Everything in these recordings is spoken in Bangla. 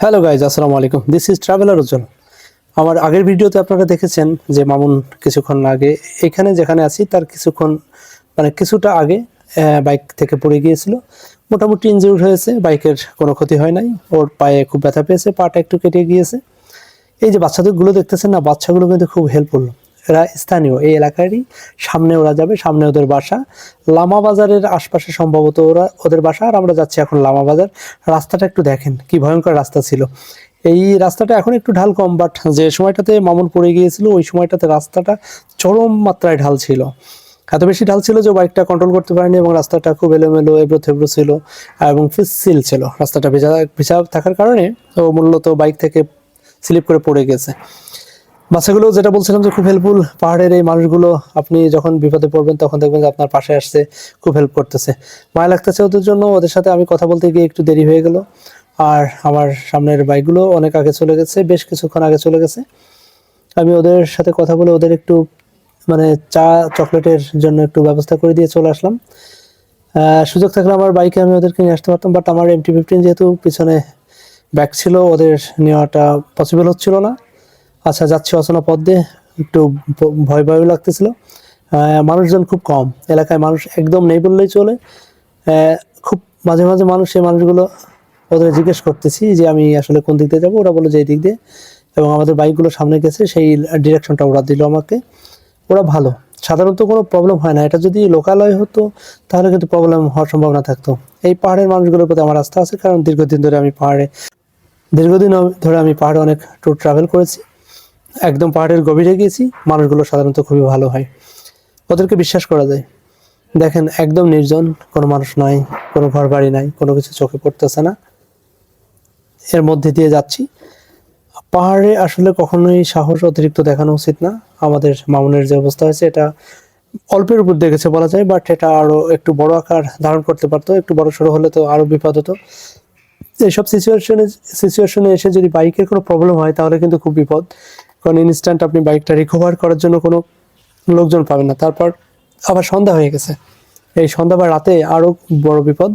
হ্যালো গাইজ, আসসালামু আলাইকুম। দিস ইজ ট্রাভেলার উজ্জ্বল। আমার আগের ভিডিওতে আপনারা দেখেছেন যে মামুন কিছুক্ষণ আগে এখানে যেখানে আছি তার কিছুটা আগে বাইক থেকে পড়ে গিয়েছিল। মোটামুটি ইনজিউর্ড হয়েছে, বাইকের কোনো ক্ষতি হয় নাই। ওর পায়ে খুব ব্যথা পেয়েছে, পাটা একটু কেটে গিয়েছে। এই যে বাচ্চাদেরগুলো দেখতেছেন না, বাচ্চাগুলো কিন্তু খুব হেল্পফুল। এরা স্থানীয়, এই এলাকারই। সামনে ওরা যাবে, সামনে ওদের বাসা। লামা বাজারের আশপাশে সম্ভবত ওদের বাসা। আর আমরা যাচ্ছি এখন লামা বাজার। রাস্তাটা একটু দেখেন, কি ভয়ঙ্কর রাস্তা ছিল। এই রাস্তাটা এখন একটু ঢাল কম, বাট যে সময়টাতে মামুন পড়ে গিয়েছিল ওই সময়টাতে রাস্তাটা চরম মাত্রায় ঢাল ছিল। এত বেশি ঢাল ছিল যে বাইকটা কন্ট্রোল করতে পারেনি এবং রাস্তাটা খুব এলোমেলো, এবড়ো থেবড়ো ছিল এবং পিচ্ছিল ছিল। রাস্তাটা ভেজা ভেজা থাকার কারণে ও মূলত বাইক থেকে স্লিপ করে পড়ে গেছে। বাচ্চাগুলো যেটা বলছিলাম যে খুব হেল্পফুল। পাহাড়ের এই মানুষগুলো আপনি যখন বিপদে পড়বেন তখন দেখবেন যে আপনার পাশে আসছে, খুব হেল্প করতেছে। মায়া লাগতেছে ওদের জন্য। ওদের সাথে আমি কথা বলতে গিয়ে একটু দেরি হয়ে গেল। আর আমার সামনের বাইকগুলো অনেক আগে চলে গেছে, বেশ কিছুক্ষণ আগে চলে গেছে। আমি ওদের সাথে কথা বলে ওদের একটু চা চকলেটের জন্য একটু ব্যবস্থা করে দিয়ে চলে আসলাম। সুযোগ থাকলে আমার বাইকে আমি ওদেরকে নিয়ে আসতে পারতাম, বাট আমার MT-15 যেহেতু পিছনে ব্যাগ ছিল, ওদের নেওয়াটা পসিবল হচ্ছিল না। আচ্ছা, যাচ্ছি অচেনা পথ দিয়ে, একটু ভয় ভয় লাগতেছিল। মানুষজন খুব কম, এলাকায় মানুষ একদম নেই বললেই চলে। খুব মাঝে মাঝে মানুষ, এই মানুষগুলো ওদের জিজ্ঞেস করতেছি যে আমি আসলে কোন দিক দিয়ে যাবো। ওরা বলে যে এই দিক দিয়ে, এবং আমাদের বাইকগুলো সামনে গেছে সেই ডিরেকশনটা ওরা দিল আমাকে। ওরা ভালো, সাধারণত কোনো প্রবলেম হয় না। এটা যদি লোকালয় হতো তাহলে কিন্তু প্রবলেম হওয়ার সম্ভাবনা থাকতো। এই পাহাড়ের মানুষগুলোর প্রতি আমার আস্থা আছে, কারণ দীর্ঘদিন ধরে আমি পাহাড়ে অনেক ট্যুর ট্রাভেল করেছি। একদম পাহাড়ের গভীরে গিয়েছি। মানুষগুলো সাধারণত খুবই ভালো হয়, ওদেরকে বিশ্বাস করা যায়। দেখেন, একদম নির্জন, কোনো মানুষ নাই, কোনো ঘর বাড়ি নাই, কোনো কিছু চোখে পড়তেছে না। এর মধ্যে দিয়ে যাচ্ছি। পাহাড়ে আসলে কখনোই সাহস অতিরিক্ত দেখানো উচিত না। আমাদের মামুনের যে অবস্থা হয়েছে, এটা অল্পের উপর দেখেছে বলা যায়, বাট এটা আরো একটু বড় আকার ধারণ করতে পারতো। একটু বড় সড়ো হলে তো আরো বিপদ হতো। এইসব সিচুয়েশনে এসে যদি বাইকের কোনো প্রবলেম হয় তাহলে কিন্তু খুব বিপদ, কারণ ইনস্ট্যান্ট আপনি বাইকটা রিকভার করার জন্য কোনো লোকজন পাবেন না। তারপর আবার সন্ধ্যা হয়ে গেছে, এই সন্ধ্যা বা রাতে আরো বড় বিপদ।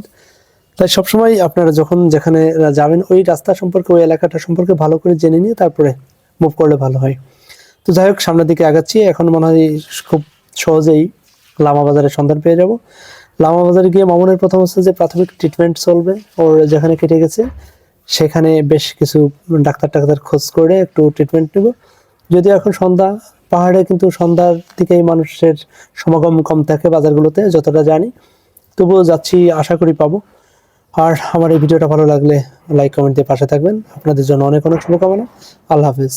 তাই সবসময় আপনারা যখন যেখানে যাবেন ওই রাস্তা সম্পর্কে, ওই এলাকাটা সম্পর্কে ভালো করে জেনে নিয়ে তারপরে মুভ করলে ভালো হয়। তো যাই হোক, সামনের দিকে আগাচ্ছি। এখন মনে হয় খুব সহজেই লামা বাজারের সন্ধান পেয়ে যাব। লামা বাজারে গিয়ে মামুনের প্রথম হচ্ছে যে প্রাথমিক ট্রিটমেন্ট চলবে। ওর যেখানে কেটে গেছে সেখানে বেশ কিছু ডাক্তার খোঁজ করে একটু ট্রিটমেন্ট নেব। যদি এখন সন্ধ্যা, পাহাড়ে কিন্তু সন্ধ্যার দিকেই মানুষের সমাগম কম থাকে বাজারগুলোতে, যতটা জানি। তবুও যাচ্ছি, আশা করি পাবো। আর আমার এই ভিডিওটা ভালো লাগলে লাইক কমেন্ট দিয়ে পাশে থাকবেন। আপনাদের জন্য অনেক অনেক শুভকামনা। আল্লাহ হাফিজ।